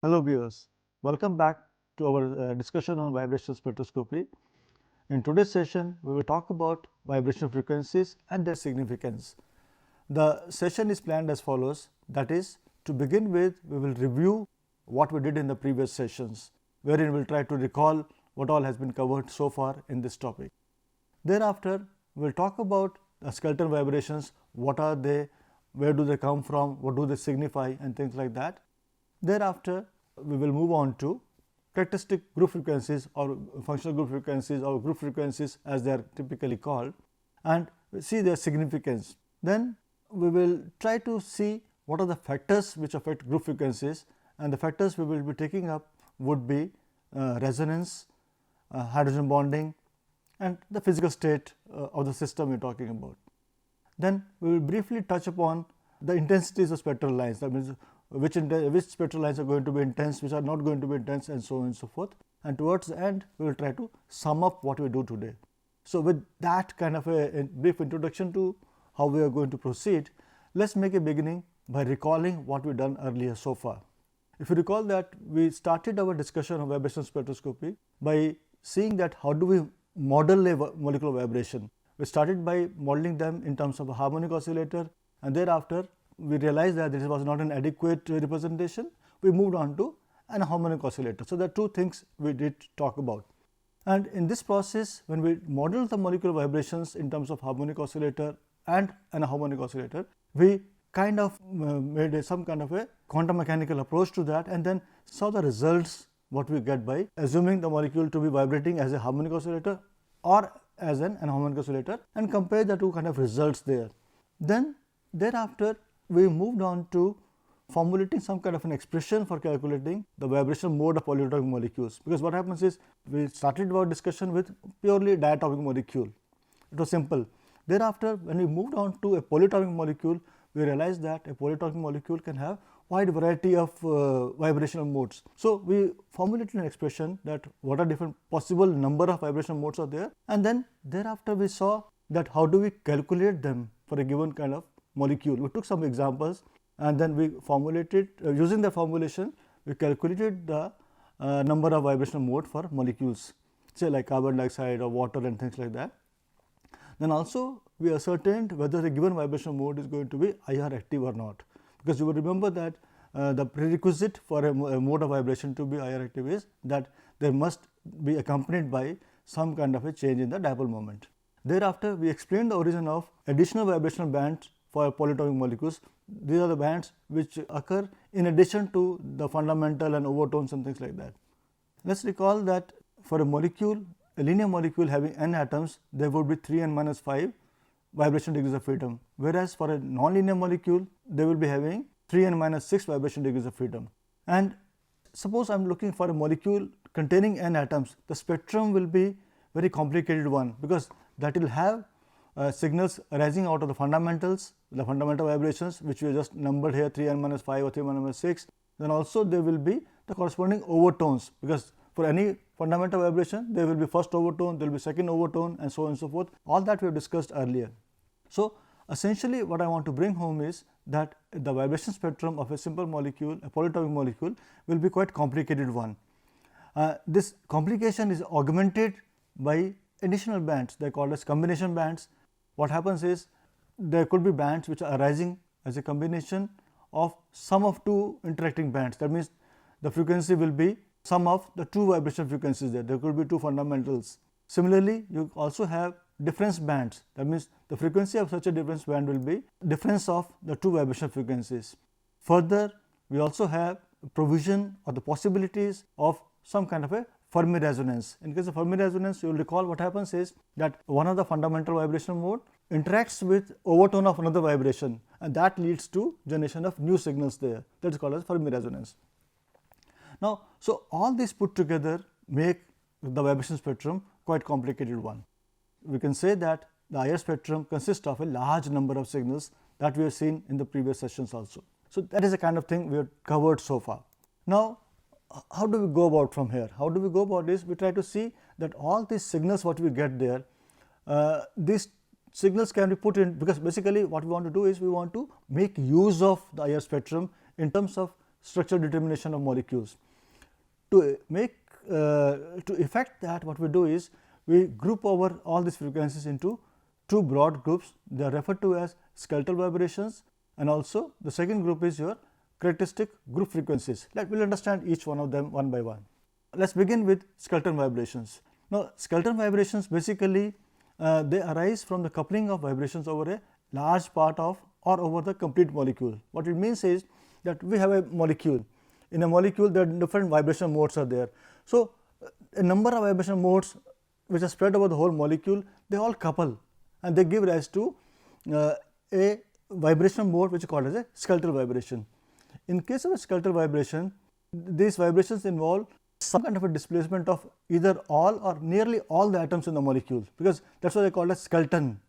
Hello viewers, welcome back to our discussion on vibrational spectroscopy. In today's session, we will talk about vibration frequencies and their significance. The session is planned as follows, that is, to begin with, we will review what we did in the previous sessions, wherein we will try to recall what all has been covered so far in this topic. Thereafter, we will talk about skeletal vibrations, what are they, where do they come from, what do they signify, and things like that. Thereafter, we will move on to characteristic group frequencies or functional group frequencies or group frequencies as they are typically called, and see their significance. Then we will try to see what are the factors which affect group frequencies, and the factors we will be taking up would be resonance, hydrogen bonding, and the physical state of the system we are talking about. Then we will briefly touch upon the intensities of spectral lines, that means which spectral lines are going to be intense, which are not going to be intense, and so on and so forth. And towards the end, we will try to sum up what we do today. So, with that kind of a brief introduction to how we are going to proceed, let us make a beginning by recalling what we have done earlier so far. If you recall that we started our discussion of vibrational spectroscopy by seeing that how do we model a molecular vibration. We started by modeling them in terms of a harmonic oscillator, and thereafter we realized that this was not an adequate representation. We moved on to an harmonic oscillator. So, there are two things we did talk about. And in this process, when we modeled the molecular vibrations in terms of harmonic oscillator and an harmonic oscillator, we kind of made some kind of a quantum mechanical approach to that, and then saw the results what we get by assuming the molecule to be vibrating as a harmonic oscillator or as an anharmonic oscillator, and compare the two kind of results there. Then thereafter, we moved on to formulating some kind of an expression for calculating the vibrational mode of polyatomic molecules, because what happens is we started our discussion with purely diatomic molecule. It was simple. Thereafter, when we moved on to a polyatomic molecule, we realized that a polyatomic molecule can have wide variety of vibrational modes. So, we formulated an expression that what are different possible number of vibrational modes are there, and then thereafter we saw that how do we calculate them for a given kind of molecule. We took some examples, and then we formulated using the formulation we calculated the number of vibrational mode for molecules, say like carbon dioxide or water and things like that. Then also we ascertained whether a given vibrational mode is going to be IR active or not, because you will remember that the prerequisite for a mode of vibration to be IR active is that there must be accompanied by some kind of a change in the dipole moment. Thereafter, we explained the origin of additional vibrational bands for polyatomic molecules. These are the bands which occur in addition to the fundamental and overtones and things like that. Let us recall that for a molecule, a linear molecule having n atoms, there would be 3 n minus 5 vibration degrees of freedom, whereas for a non-linear molecule, they will be having 3 n minus 6 vibration degrees of freedom. And suppose I am looking for a molecule containing n atoms, the spectrum will be very complicated one, because that will have signals arising out of the fundamentals, the fundamental vibrations which we just numbered here 3 n minus 5 or 3 n minus 6. Then also there will be the corresponding overtones, because for any fundamental vibration there will be first overtone, there will be second overtone, and so on and so forth. All that we have discussed earlier. So, essentially what I want to bring home is that the vibration spectrum of a simple molecule, a polyatomic molecule, will be quite complicated one. This complication is augmented by additional bands, they are called as combination bands. What happens is there could be bands which are arising as a combination of sum of two interacting bands. That means the frequency will be sum of the two vibration frequencies there. There could be two fundamentals. Similarly, you also have difference bands. That means the frequency of such a difference band will be difference of the two vibration frequencies. Further, we also have provision or the possibilities of some kind of a Fermi resonance. In case of Fermi resonance, you will recall what happens is that one of the fundamental vibration mode interacts with overtone of another vibration, and that leads to generation of new signals there. That is called as Fermi resonance. Now, so all these put together make the vibration spectrum quite complicated one. We can say that the IR spectrum consists of a large number of signals that we have seen in the previous sessions also. So, that is the kind of thing we have covered so far. Now, how do we go about from here? How do we go about this? We try to see that all these signals what we get there, these signals can be put in, because basically what we want to do is we want to make use of the IR spectrum in terms of structural determination of molecules. To effect that, what we do is we group over all these frequencies into two broad groups. They are referred to as skeletal vibrations, and also the second group is your characteristic group frequencies. We will understand each one of them one by one. Let us begin with skeletal vibrations. Now, skeletal vibrations basically they arise from the coupling of vibrations over a large part of or over the complete molecule. What it means is that we have a molecule. In a molecule, there are different vibration modes are there. So, a number of vibration modes which are spread over the whole molecule, they all couple and they give rise to a vibration mode which is called as a skeletal vibration. In case of a skeletal vibration, these vibrations involve some kind of a displacement of either all or nearly all the atoms in the molecule, because that is why they are called as skeleton,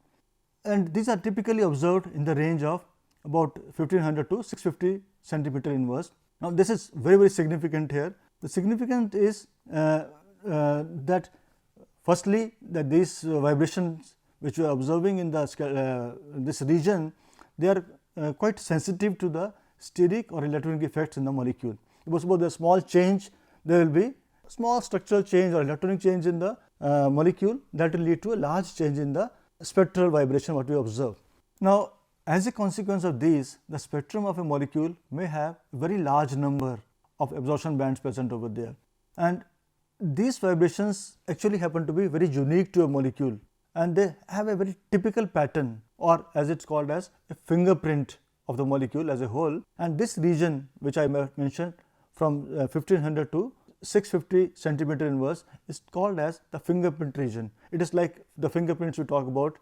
and these are typically observed in the range of about 1500 to 650 centimeter inverse. Now, this is very significant here. The significant is that firstly that these vibrations which we are observing in the this region, they are quite sensitive to the steric or electronic effects in the molecule. Suppose there is a small change, there will be small structural change or electronic change in the molecule that will lead to a large change in the spectral vibration what we observe. Now, as a consequence of these, the spectrum of a molecule may have a very large number of absorption bands present over there, and these vibrations actually happen to be very unique to a molecule, and they have a very typical pattern, or as it is called as a fingerprint of the molecule as a whole. And this region which I mentioned from 1500 to 650 centimeter inverse is called as the fingerprint region. It is like the fingerprints we talk about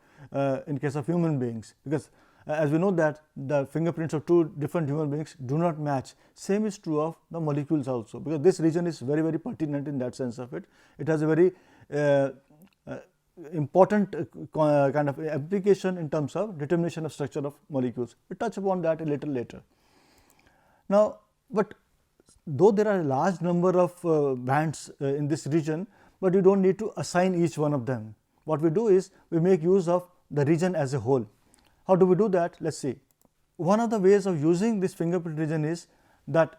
in case of human beings, because as we know that the fingerprints of two different human beings do not match. Same is true of the molecules also, because this region is very pertinent in that sense of it. It has a very important kind of application in terms of determination of structure of molecules. We touch upon that a little later. Now, but though there are a large number of bands in this region, but you do not need to assign each one of them. What we do is we make use of the region as a whole. How do we do that? Let us see. One of the ways of using this fingerprint region is that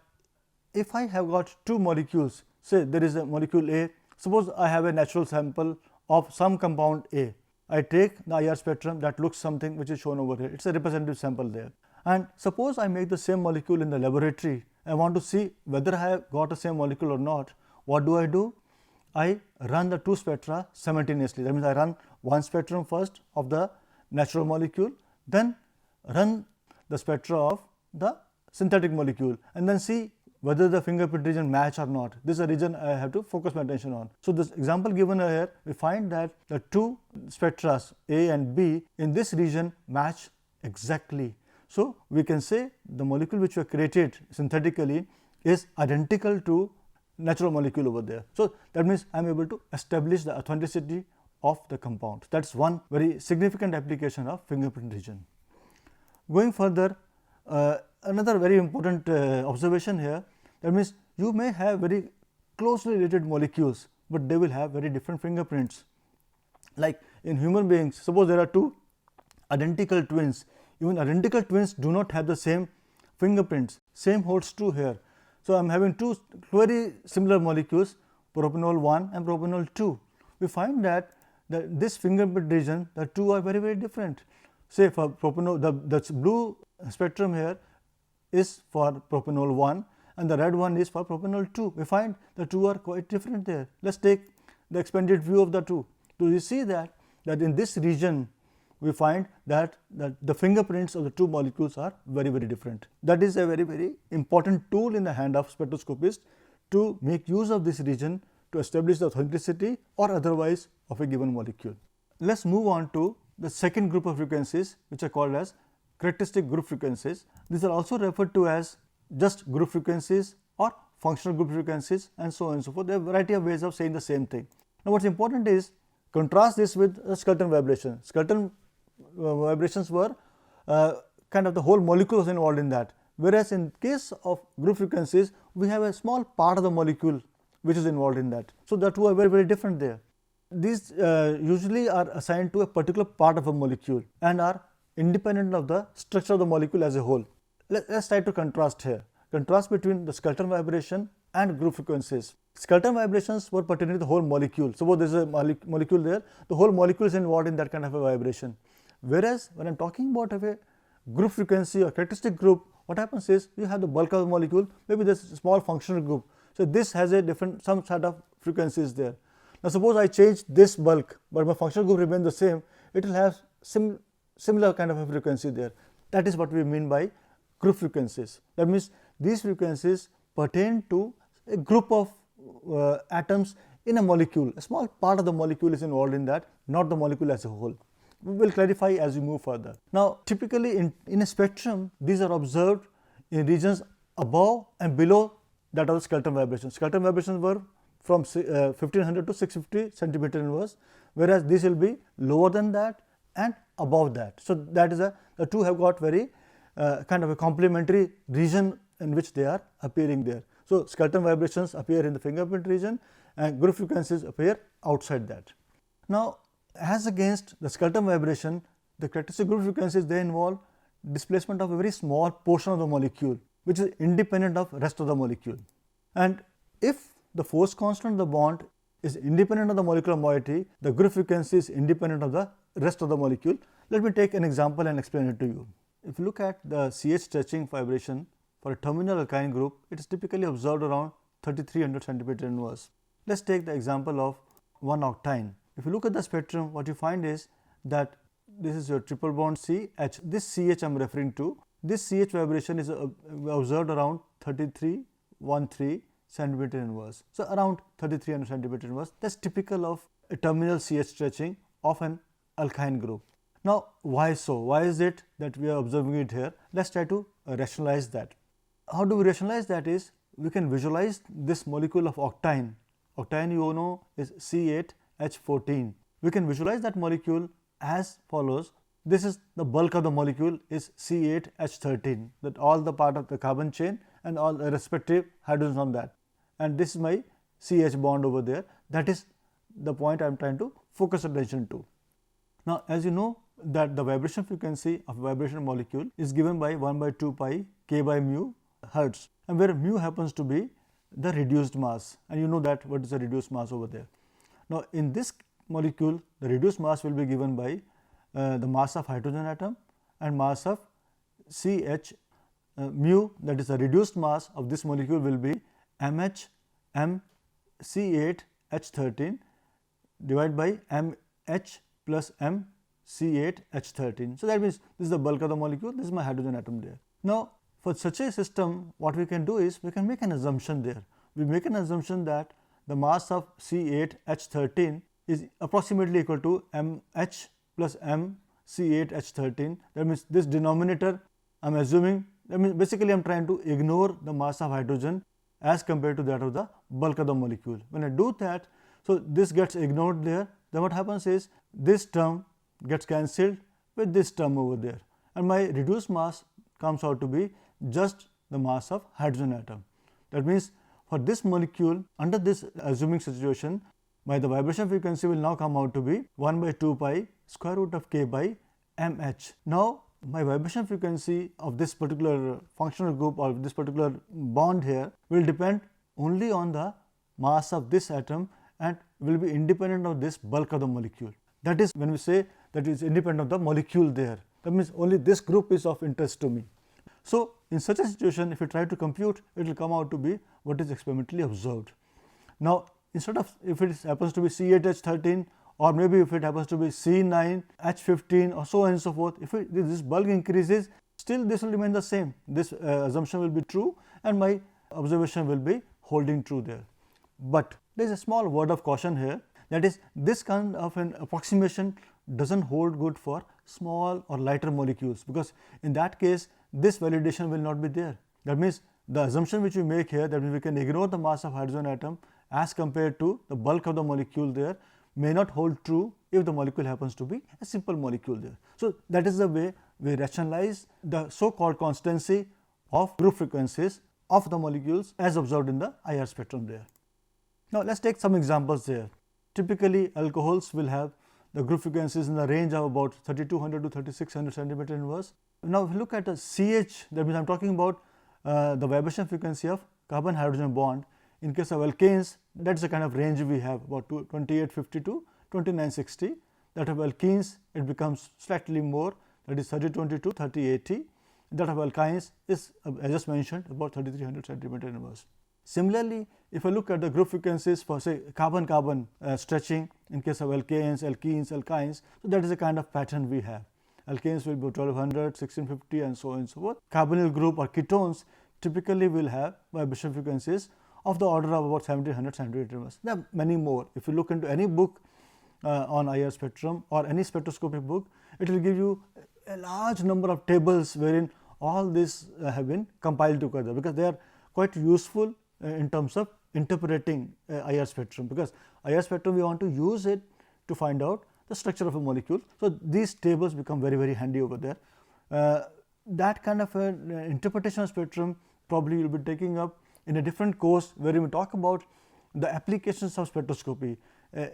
if I have got two molecules, say there is a molecule A, suppose I have a natural sample of some compound A. I take the IR spectrum that looks something which is shown over here, it is a representative sample there. And suppose I make the same molecule in the laboratory, I want to see whether I have got the same molecule or not. What do? I run the two spectra simultaneously. That means I run one spectrum first of the natural molecule, then run the spectra of the synthetic molecule, and then see whether the fingerprint region match or not. This is a region I have to focus my attention on. So, this example given here, we find that the two spectra A and B in this region match exactly. So, we can say the molecule which we have created synthetically is identical to natural molecule over there. So, that means I am able to establish the authenticity of the compound. That is one very significant application of fingerprint region. Going further, another very important observation here, that means you may have very closely related molecules, but they will have very different fingerprints. Like in human beings, suppose there are two identical twins, even identical twins do not have the same fingerprints. Same holds true here. So, I am having two very similar molecules, propanol 1 and propanol 2. We find that this fingerprint region, the two are very different. Say for propanol, the blue spectrum here is for propanol 1 and the red one is for propanol 2. We find the two are quite different there. Let us take the expanded view of the two. Do you see that in this region we find that the fingerprints of the two molecules are very different. That is a very important tool in the hand of spectroscopist to make use of this region to establish the authenticity or otherwise of a given molecule. Let us move on to the second group of frequencies, which are called as characteristic group frequencies. These are also referred to as just group frequencies or functional group frequencies, and so on and so forth. There are a variety of ways of saying the same thing. Now, what is important is contrast this with a skeleton vibration. Skeleton vibrations were kind of the whole molecule was involved in that, whereas in case of group frequencies we have a small part of the molecule which is involved in that. So, the two are very different there. These usually are assigned to a particular part of a molecule and are independent of the structure of the molecule as a whole. Let us try to contrast here. contrast between the skeleton vibration and group frequencies. Skeleton vibrations were pertaining to the whole molecule. Suppose there is a molecule there, the whole molecule is involved in that kind of a vibration. Whereas when I am talking about a group frequency or characteristic group, what happens is you have the bulk of the molecule, maybe there is a small functional group. So this has a different, some sort of frequencies there. Now suppose I change this bulk, but my functional group remains the same, it will have similar kind of a frequency there. That is what we mean by group frequencies. That means these frequencies pertain to a group of atoms in a molecule. A small part of the molecule is involved in that, not the molecule as a whole. We will clarify as we move further. Now typically in a spectrum, these are observed in regions above and below that of the skeleton vibrations. Skeleton vibrations were from 1500 to 650 centimeter inverse, whereas this will be lower than that and above that. So that is the two have got very kind of a complementary region in which they are appearing there. So skeleton vibrations appear in the fingerprint region and group frequencies appear outside that. Now as against the skeleton vibration, the characteristic group frequencies, they involve displacement of a very small portion of the molecule, which is independent of rest of the molecule. And if the force constant of the bond is independent of the molecular moiety, the group frequency is independent of the rest of the molecule. Let me take an example and explain it to you. If you look at the CH stretching vibration for a terminal alkyne group, it is typically observed around 3300 centimeter inverse. Let us take the example of 1-octane. If you look at the spectrum, what you find is that this is your triple bond CH. This CH I am referring to. This CH vibration is observed around 3313 centimeter inverse. So around 3300 centimeter inverse. That is typical of a terminal CH stretching of an alkyne group. Now why so? Why is it that we are observing it here? Let us try to rationalize that. How do we rationalize that? Is we can visualize this molecule of octane. Octane you know is C8H14. We can visualize that molecule as follows. This is the bulk of the molecule is C8H13, that all the part of the carbon chain and all the respective hydrogens on that, and this is my CH bond over there. That is the point I am trying to focus attention to. Now as you know that the vibration frequency of a vibration molecule is given by 1/2 pi k by mu hertz, and where mu happens to be the reduced mass, and you know that what is the reduced mass over there. Now in this molecule, the reduced mass will be given by the mass of hydrogen atom and mass of CH. Mu, that is the reduced mass of this molecule, will be mH m C8H13 divided by mH plus m C8H13. So that means this is the bulk of the molecule, this is my hydrogen atom there. Now for such a system, what we can do is we can make an assumption there. We make an assumption that the mass of C8H13 is approximately equal to mH plus m C8H13. That means this denominator I am assuming, that means basically I am trying to ignore the mass of hydrogen as compared to that of the bulk of the molecule. When I do that, so this gets ignored there, then what happens is this term gets cancelled with this term over there, and my reduced mass comes out to be just the mass of hydrogen atom. That means for this molecule, under this assuming situation, my the vibration frequency will now come out to be 1/2 pi square root of k by mH. Now my vibration frequency of this particular functional group or this particular bond here will depend only on the mass of this atom and will be independent of this bulk of the molecule. That is when we say that it is independent of the molecule there. That means only this group is of interest to me. So in such a situation, if you try to compute, it will come out to be what is experimentally observed. Now instead of, if it happens to be C8H13 or maybe if it happens to be C9H15 or so on and so forth, if this bulk increases, still this will remain the same. This assumption will be true and my observation will be holding true there. But there is a small word of caution here, that is this kind of an approximation does not hold good for small or lighter molecules, because in that case this validation will not be there. That means the assumption which we make here, that we can ignore the mass of hydrogen atom as compared to the bulk of the molecule there, may not hold true if the molecule happens to be a simple molecule there. So that is the way we rationalize the so called constancy of group frequencies of the molecules as observed in the IR spectrum there. Now let us take some examples there. Typically alcohols will have the group frequencies in the range of about 3200 to 3600 centimeter inverse. Now if you look at a CH, that means I am talking about the vibration frequency of carbon hydrogen bond. In case of alkanes, that is the kind of range we have, about 2850 to 2960. That of alkenes, it becomes slightly more, that is 3020 to 3080. That of alkynes is, I just mentioned, about 3300 centimeter inverse. Similarly, if I look at the group frequencies for say carbon-carbon stretching in case of alkanes, alkenes, alkynes, so that is the kind of pattern we have. Alkanes will be 1200, 1650 and so on and so forth. Carbonyl group or ketones typically will have vibration frequencies of the order of about 1700 centimeter inverse. There are many more. If you look into any book on IR spectrum or any spectroscopy book, it will give you a large number of tables wherein all these have been compiled together, because they are quite useful in terms of interpreting IR spectrum, because IR spectrum we want to use it to find out the structure of a molecule. So, these tables become very handy over there. That kind of interpretation of spectrum probably you will be taking up in a different course where we will talk about the applications of spectroscopy.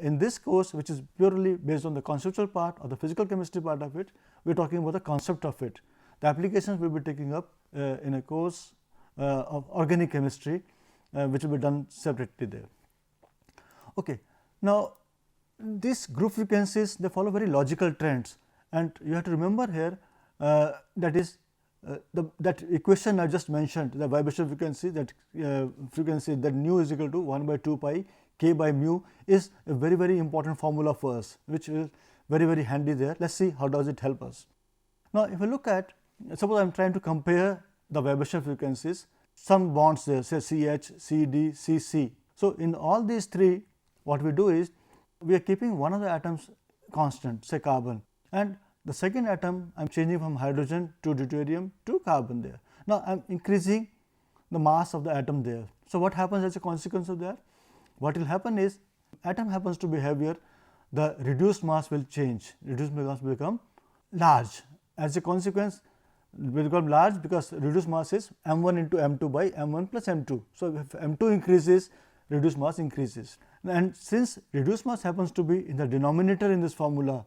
In this course, which is purely based on the conceptual part or the physical chemistry part of it, we are talking about the concept of it. The applications we will be taking up in a course of organic chemistry, which will be done separately there. Okay. Now, these group frequencies, they follow very logical trends, and you have to remember here that is that equation I just mentioned, the vibration frequency, that frequency that nu is equal to 1 by 2 pi k by mu is a very important formula for us, which is very handy there. Let us see how does it help us. Now, if you look at, suppose I am trying to compare the vibration frequencies, some bonds there, say CH, CD, CC. So, in all these three, what we do is we are keeping one of the atoms constant, say carbon, and the second atom I am changing from hydrogen to deuterium to carbon there. Now, I am increasing the mass of the atom there. So, what happens as a consequence of that? What will happen is, atom happens to be heavier, the reduced mass will change, reduced mass will become large. As a consequence, it will become large because reduced mass is m1 into m2 by m1 plus m2. So, if m2 increases, reduced mass increases, and since reduced mass happens to be in the denominator in this formula,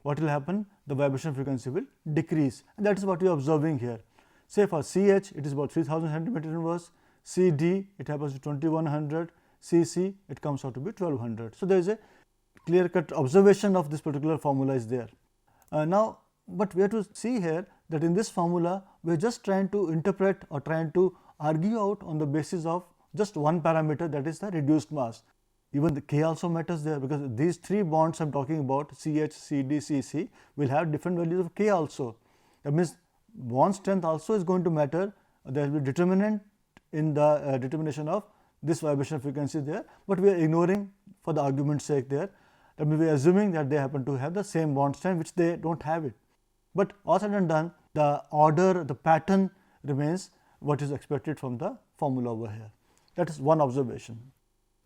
what will happen? The vibration frequency will decrease, and that is what we are observing here. Say for CH, it is about 3000 centimeter inverse, CD it happens to 2100, CC it comes out to be 1200. So, there is a clear cut observation of this particular formula is there. Now, but we have to see here that in this formula we are just trying to interpret or trying to argue out on the basis of just one parameter, that is the reduced mass. Even the K also matters there, because these three bonds I am talking about, CH, CD, CC, will have different values of K also. That means bond strength also is going to matter. There will be determinant in the determination of this vibration frequency there, but we are ignoring for the argument's sake there. That means we are assuming that they happen to have the same bond strength, which they do not have it. But all said and done, the order, the pattern remains what is expected from the formula over here. That is one observation.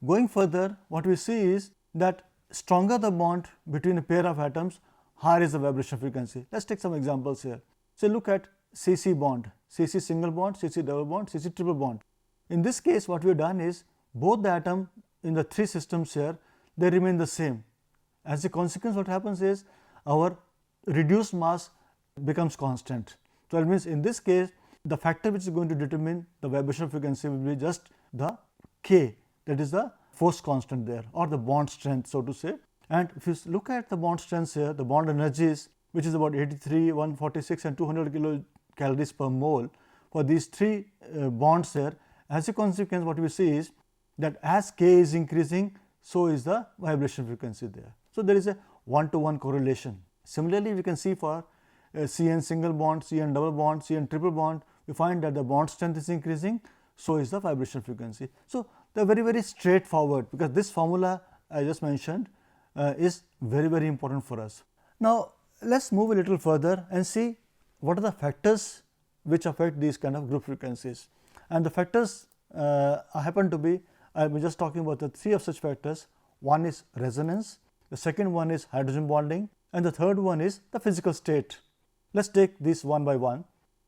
Going further, what we see is that stronger the bond between a pair of atoms, higher is the vibration frequency. Let us take some examples here. Say look at CC bond, CC single bond, CC double bond, CC triple bond. In this case, what we have done is both the atom in the three systems here, they remain the same. As a consequence, what happens is our reduced mass becomes constant. So, that means in this case, the factor which is going to determine the vibration frequency will be just the K, that is the force constant there, or the bond strength, so to say. And if you look at the bond strengths here, the bond energies, which is about 83, 146 and 200 kilocalories per mole for these three bonds here. As a consequence, what we see is that as K is increasing, so is the vibration frequency there. So, there is a one-to-one correlation. Similarly, we can see for CN single bond, CN double bond, CN triple bond, we find that the bond strength is increasing, so is the vibration frequency. So, they are very straightforward, because this formula I just mentioned is very important for us. Now, let us move a little further and see what are the factors which affect these kind of group frequencies. And the factors happen to be, I will be just talking about the three of such factors. One is resonance, the second one is hydrogen bonding, and the third one is the physical state. Let us take these one by one.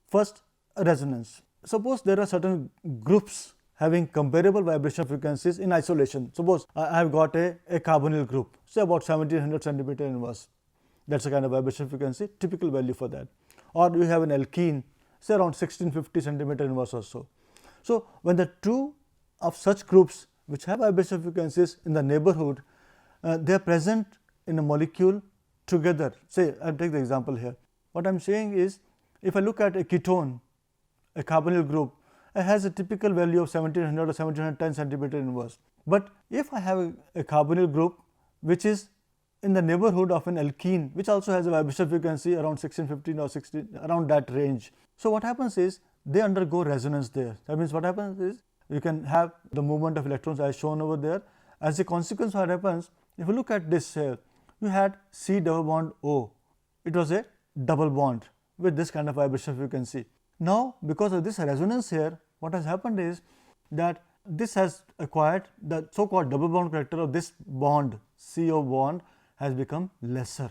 First, resonance. Suppose there are certain groups having comparable vibration frequencies in isolation. Suppose I have got a carbonyl group, say about 1700 centimeter inverse. That is a kind of vibration frequency, typical value for that. Or you have an alkene say around 1650 centimeter inverse or so. So, when the two of such groups which have vibrational frequencies in the neighborhood, they are present in a molecule together. Say, I will take the example here. What I am saying is, if I look at a ketone, a carbonyl group, it has a typical value of 1700 or 1710 centimeter inverse. But if I have a carbonyl group which is in the neighborhood of an alkene, which also has a vibrational frequency around 1615 or 16, around that range. So, what happens is they undergo resonance there. That means, what happens is you can have the movement of electrons as shown over there. As a consequence, what happens, if you look at this here, you had C double bond O. It was a double bond with this kind of vibrational frequency. Now, because of this resonance here, what has happened is that this has acquired the so called double bond character of this bond, CO bond has become lesser,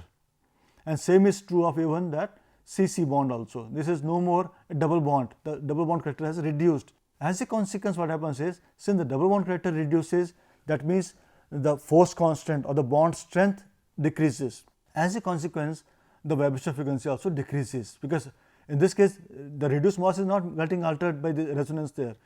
and same is true of even that CC bond also. This is no more a double bond, the double bond character has reduced. As a consequence, what happens is, since the double bond character reduces, that means the force constant or the bond strength decreases. As a consequence, the vibrational frequency also decreases, because in this case the reduced mass is not getting altered by the resonance there.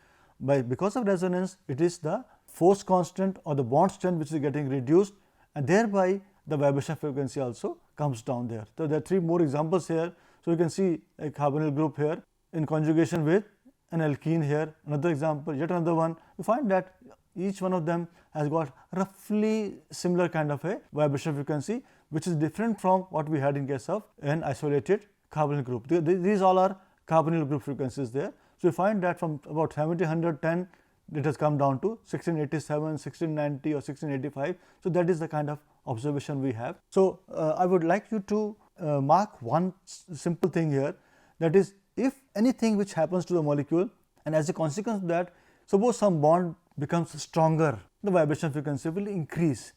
Because of resonance, it is the force constant or the bond strength which is getting reduced, and thereby the vibrational frequency also comes down there. So, there are three more examples here. So, you can see a carbonyl group here in conjugation with an alkene here, another example, yet another one. You find that each one of them has got roughly similar kind of a vibrational frequency, which is different from what we had in case of an isolated carbonyl group. These all are carbonyl group frequencies there. So, you find that from about 1710 it has come down to 1687, 1690 or 1685. So, that is the kind of observation we have. So, I would like you to mark one simple thing here, that is, if anything which happens to the molecule, and as a consequence of that, suppose some bond becomes stronger, the vibration frequency will increase.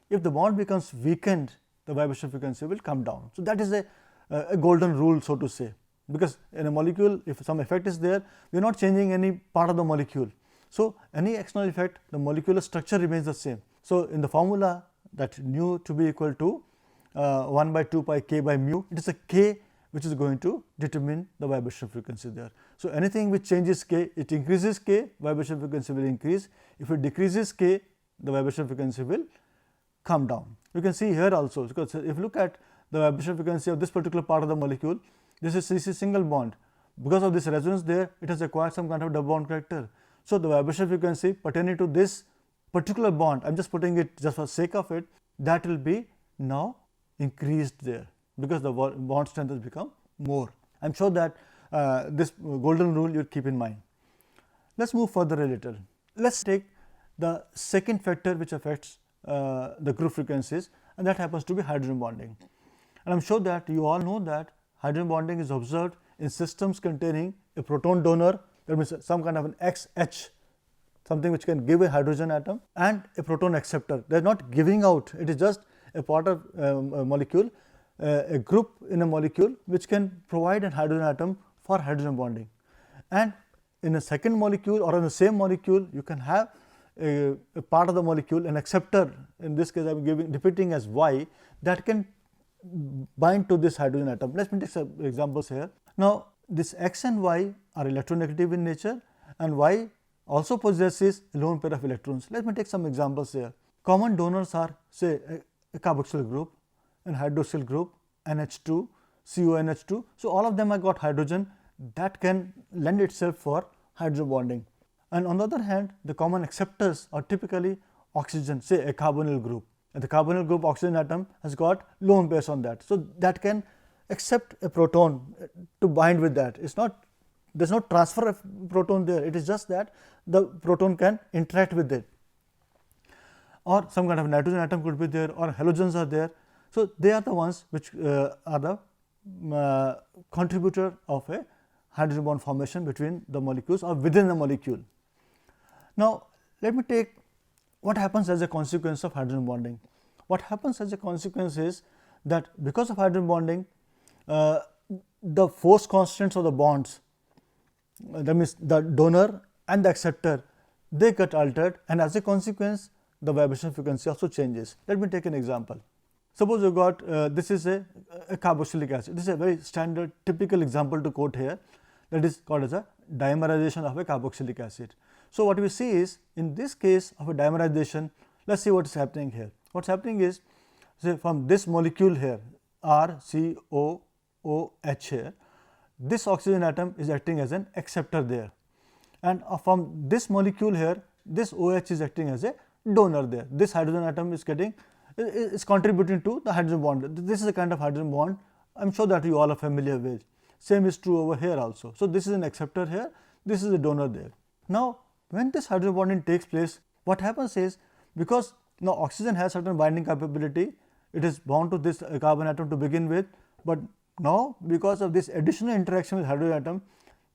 If the bond becomes weakened, the vibration frequency will come down. So, that is a golden rule, so to say, because in a molecule, if some effect is there, we are not changing any part of the molecule. So, any external effect, the molecular structure remains the same. So, in the formula that nu to be equal to 1 by 2 pi k by mu, it is a k which is going to determine the vibration frequency there. So, anything which changes k, it increases k, vibration frequency will increase. If it decreases k, the vibration frequency will come down. You can see here also, because if you look at the vibration frequency of this particular part of the molecule, this is CC single bond. Because of this resonance there, it has acquired some kind of double bond character. So, the vibration frequency pertaining to this particular bond, I am just putting it just for sake of it, that will be now increased there, because the bond strength has become more. I am sure that this golden rule you will keep in mind. Let us move further a little. Let us take the second factor which affects the group frequencies, and that happens to be hydrogen bonding. And I am sure that you all know that hydrogen bonding is observed in systems containing a proton donor, that means some kind of an XH, something which can give a hydrogen atom, and a proton acceptor. They are not giving out, it is just a part of a molecule, a group in a molecule which can provide a hydrogen atom for hydrogen bonding. And in a second molecule or in the same molecule, you can have a part of the molecule, an acceptor, in this case I am depicting as Y, that can bind to this hydrogen atom. Let me take some examples here. Now, this X and Y are electronegative in nature, and Y also possesses a lone pair of electrons. Let me take some examples here. Common donors are, say, a carboxyl group, an hydroxyl group, NH2, CONH2. So, all of them have got hydrogen that can lend itself for hydrogen bonding. And on the other hand, the common acceptors are typically oxygen, say a carbonyl group. And the carbonyl group oxygen atom has got lone pairs on that. So, that can accept a proton to bind with that. It is not, there is no transfer of proton there, it is just that the proton can interact with it, or some kind of nitrogen atom could be there, or halogens are there. So, they are the ones which are the contributor of a hydrogen bond formation between the molecules or within the molecule. Now, let me take what happens as a consequence of hydrogen bonding. What happens as a consequence is that because of hydrogen bonding, the force constants of the bonds, that means the donor and the acceptor, they get altered, and as a consequence the vibration frequency also changes. Let me take an example. Suppose you got this is a carboxylic acid. This is a very standard typical example to quote here. that is called as a dimerization of a carboxylic acid. So, what we see is in this case of a dimerization, let us see what is happening here. What is happening is, say from this molecule here RCOOH here, this oxygen atom is acting as an acceptor there, and from this molecule here, this OH is acting as a donor there. This hydrogen atom is contributing to the hydrogen bond. This is a kind of hydrogen bond I am sure that you all are familiar with. Same is true over here also. So, this is an acceptor here, this is a donor there. Now, when this hydrogen bonding takes place, what happens is, because now oxygen has certain binding capability, it is bound to this carbon atom to begin with, but now because of this additional interaction with hydrogen atom,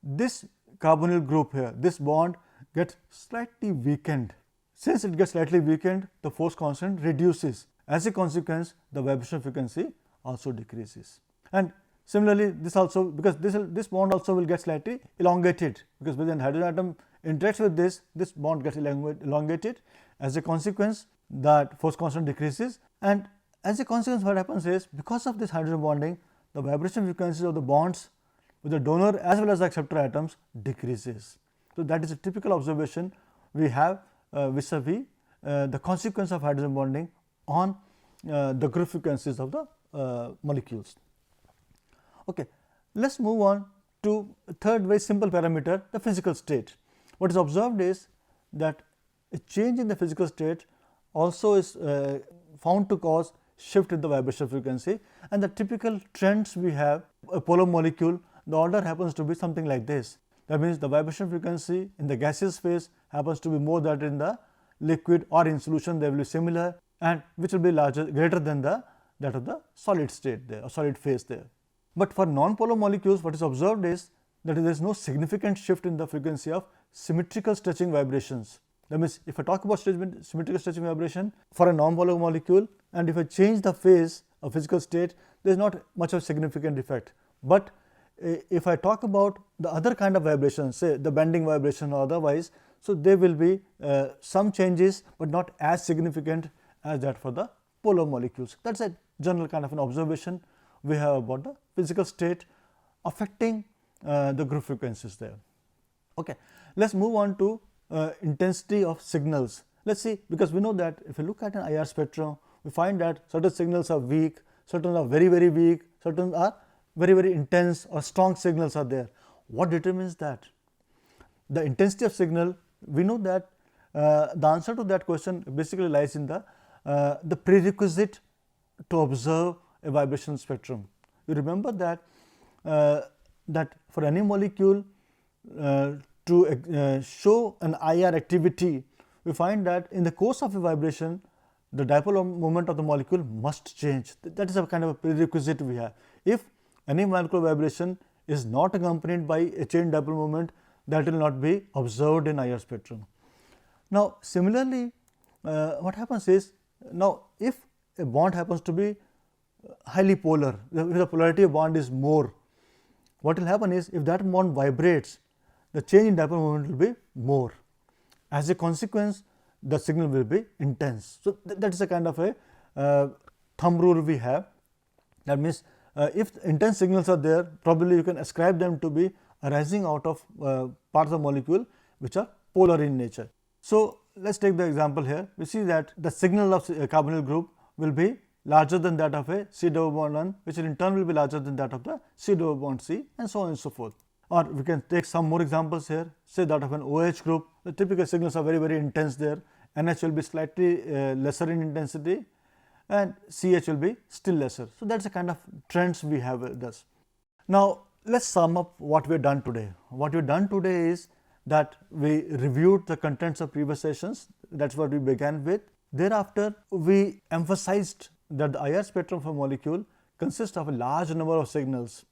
this carbonyl group here, this bond gets slightly weakened. Since it gets slightly weakened, the force constant reduces. As a consequence, the vibration frequency also decreases. And similarly, this also, because this bond also will get slightly elongated, because when the hydrogen atom interacts with this bond gets elongated. As a consequence, that force constant decreases, and as a consequence what happens is, because of this hydrogen bonding, the vibration frequencies of the bonds with the donor as well as the acceptor atoms decreases. So, that is a typical observation we have vis-a-vis the consequence of hydrogen bonding on the group frequencies of the molecules. Okay. Let us move on to a third very simple parameter, the physical state. What is observed is that a change in the physical state also is found to cause shift in the vibration frequency, and the typical trends we have, a polar molecule, the order happens to be something like this. That means, the vibration frequency in the gaseous phase happens to be more than in the liquid, or in solution they will be similar, and which will be greater than that of the solid state there, or solid phase there. But for non-polar molecules, what is observed is that there is no significant shift in the frequency of symmetrical stretching vibrations. That means, if I talk about symmetrical stretching vibration for a non-polar molecule, and if I change the phase of physical state, there is not much of a significant effect. But if I talk about the other kind of vibrations, say the bending vibration or otherwise, so there will be some changes, but not as significant as that for the polar molecules. That is a general kind of an observation we have about the physical state affecting the group frequencies there. Okay. Let us move on to intensity of signals. Let us see, because we know that if you look at an IR spectrum, we find that certain signals are weak, certain are very, very weak, certain are very, very intense or strong signals are there. What determines that? The intensity of signal, we know that the answer to that question basically lies in the prerequisite to observe a vibration spectrum. You remember that that for any molecule to show an IR activity, we find that in the course of a vibration, the dipole moment of the molecule must change. That is a kind of a prerequisite we have. If any molecular vibration is not accompanied by a change dipole moment, that will not be observed in IR spectrum. Now, similarly, what happens is, now if a bond happens to be highly polar, if the polarity of bond is more, what will happen is, if that bond vibrates, the change in dipole moment will be more. As a consequence, the signal will be intense. So, that is a kind of a thumb rule we have. That means, if intense signals are there, probably you can ascribe them to be arising out of parts of the molecule which are polar in nature. So, let us take the example here. We see that the signal of a carbonyl group will be larger than that of a C double bond 1, which in turn will be larger than that of the C double bond C, and so on and so forth. Or we can take some more examples here, say that of an OH group, the typical signals are very, very intense there, NH will be slightly lesser in intensity, and CH will be still lesser. So, that is the kind of trends we have with us. Now, let us sum up what we have done today. What we have done today is that we reviewed the contents of previous sessions, that is what we began with. Thereafter, we emphasized that the IR spectrum of a molecule consists of a large number of signals,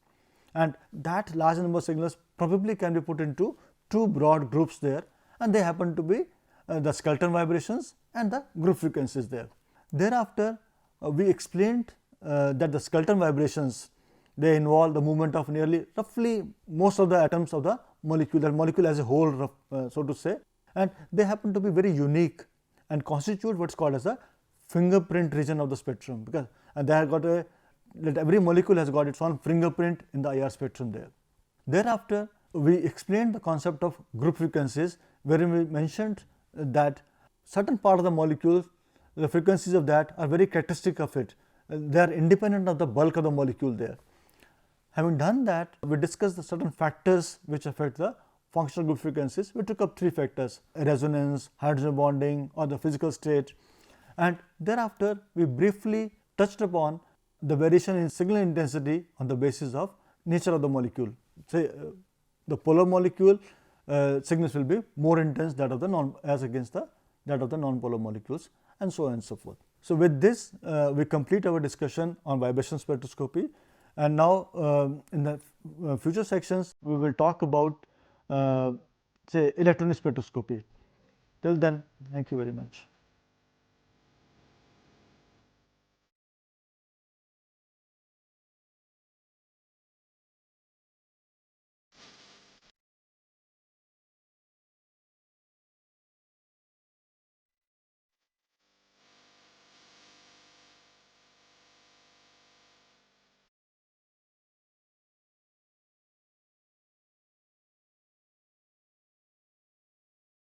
and that large number of signals probably can be put into two broad groups there, and they happen to be the skeleton vibrations and the group frequencies there. Thereafter, we explained that the skeleton vibrations, they involve the movement of roughly most of the atoms of the molecule as a whole, so to say, and they happen to be very unique and constitute what is called as a fingerprint region of the spectrum, because they have got that every molecule has got its own fingerprint in the IR spectrum there. Thereafter, we explained the concept of group frequencies, wherein we mentioned that certain part of the molecule, the frequencies of that are very characteristic of it. They are independent of the bulk of the molecule there. Having done that, we discussed the certain factors which affect the functional group frequencies. We took up 3 factors: resonance, hydrogen bonding, or the physical state. And thereafter, we briefly touched upon the variation in signal intensity on the basis of nature of the molecule. Say the polar molecule signals will be more intense that of the as against that of the non-polar molecules, and so on and so forth. So with this, we complete our discussion on vibration spectroscopy, and now in the future sections we will talk about say electronic spectroscopy. Till then, thank you very much.